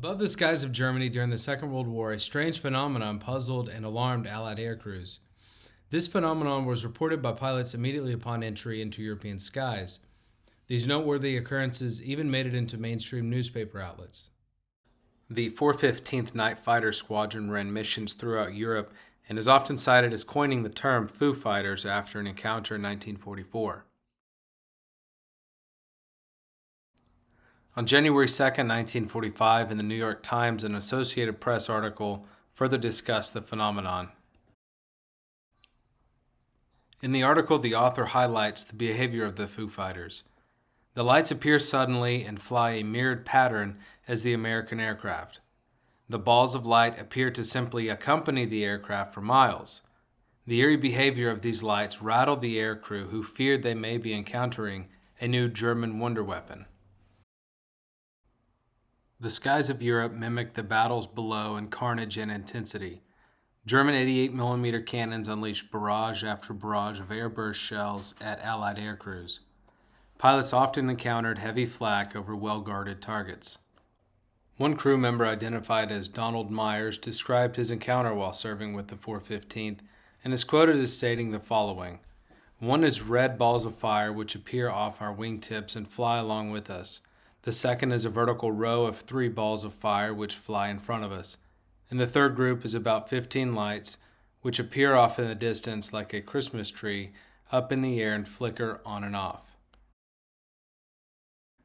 Above the skies of Germany during the Second World War, a strange phenomenon puzzled and alarmed Allied aircrews. This phenomenon was reported by pilots immediately upon entry into European skies. These noteworthy occurrences even made it into mainstream newspaper outlets. The 415th Night Fighter Squadron ran missions throughout Europe and is often cited as coining the term Foo Fighters after an encounter in 1944. On January 2, 1945, in the New York Times, an Associated Press article further discussed the phenomenon. In the article, the author highlights the behavior of the Foo Fighters. The lights appear suddenly and fly a mirrored pattern as the American aircraft. The balls of light appear to simply accompany the aircraft for miles. The eerie behavior of these lights rattled the aircrew, who feared they may be encountering a new German wonder weapon. The skies of Europe mimicked the battles below in carnage and intensity. German 88mm cannons unleashed barrage after barrage of airburst shells at Allied aircrews. Pilots often encountered heavy flak over well-guarded targets. One crew member, identified as Donald Myers, described his encounter while serving with the 415th and is quoted as stating the following: "One is red balls of fire which appear off our wingtips and fly along with us. The second is a vertical row of 3 balls of fire which fly in front of us. And the third group is about 15 lights which appear off in the distance like a Christmas tree up in the air and flicker on and off."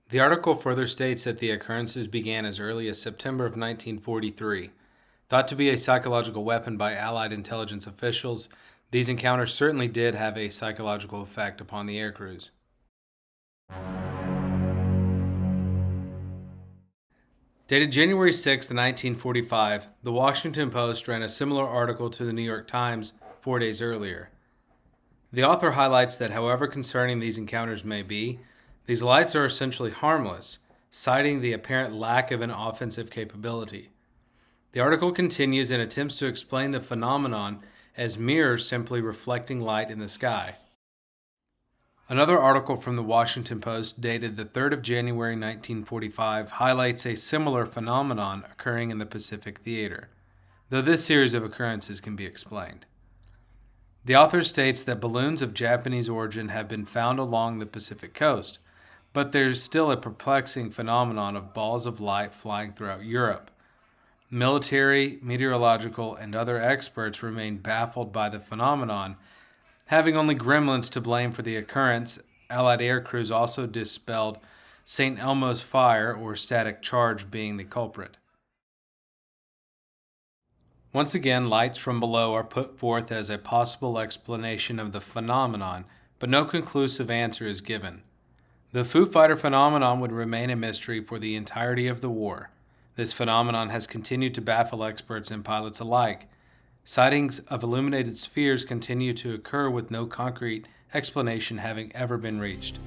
The article further states that the occurrences began as early as September of 1943. Thought to be a psychological weapon by Allied intelligence officials, these encounters certainly did have a psychological effect upon the aircrews. Dated January 6, 1945, the Washington Post ran a similar article to the New York Times 4 days earlier. The author highlights that however concerning these encounters may be, these lights are essentially harmless, citing the apparent lack of an offensive capability. The article continues and attempts to explain the phenomenon as mirrors simply reflecting light in the sky. Another article from the Washington Post, dated the 3rd of January 1945, highlights a similar phenomenon occurring in the Pacific Theater, though this series of occurrences can be explained. The author states that balloons of Japanese origin have been found along the Pacific coast, but there's still a perplexing phenomenon of balls of light flying throughout Europe. Military, meteorological, and other experts remain baffled by the phenomenon. Having only gremlins to blame for the occurrence, Allied aircrews also dispelled St. Elmo's fire, or static charge, being the culprit. Once again, lights from below are put forth as a possible explanation of the phenomenon, but no conclusive answer is given. The Foo Fighter phenomenon would remain a mystery for the entirety of the war. This phenomenon has continued to baffle experts and pilots alike. Sightings of illuminated spheres continue to occur with no concrete explanation having ever been reached.